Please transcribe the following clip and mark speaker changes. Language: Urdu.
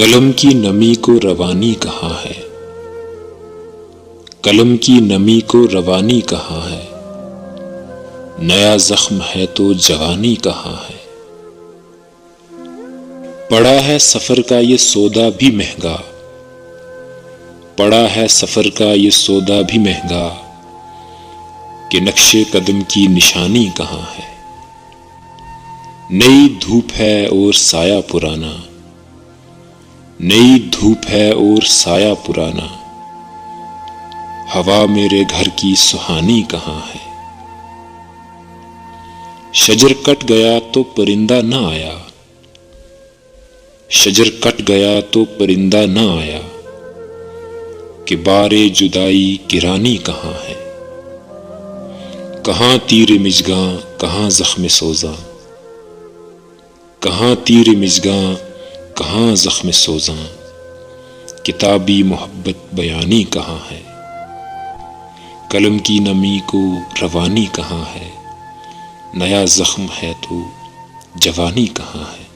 Speaker 1: قلم کی نمی کو روانی کہاں ہے، قلم کی نمی کو روانی کہاں ہے، نیا زخم ہے تو جوانی کہاں ہے۔ پڑا ہے سفر کا یہ سودا بھی مہنگا، پڑا ہے سفر کا یہ سودا بھی مہنگا، کہ نقش قدم کی نشانی کہاں ہے۔ نئی دھوپ ہے اور سایہ پرانا، نئی دھوپ ہے اور سایہ پرانا، ہوا میرے گھر کی سہانی کہاں ہے۔ شجر کٹ گیا تو پرندہ نہ آیا، شجر کٹ گیا تو پرندہ نہ آیا، کہ بار جدائی گرانی کہاں ہے۔ کہاں تیر مژگاں کہاں زخم سوزاں، کہاں تیر مژگاں کہاں زخم سوزاں، کتابی محبت بیانی کہاں ہے۔ قلم کی نمی کو روانی کہاں ہے، نیا زخم ہے تو جوانی کہاں ہے۔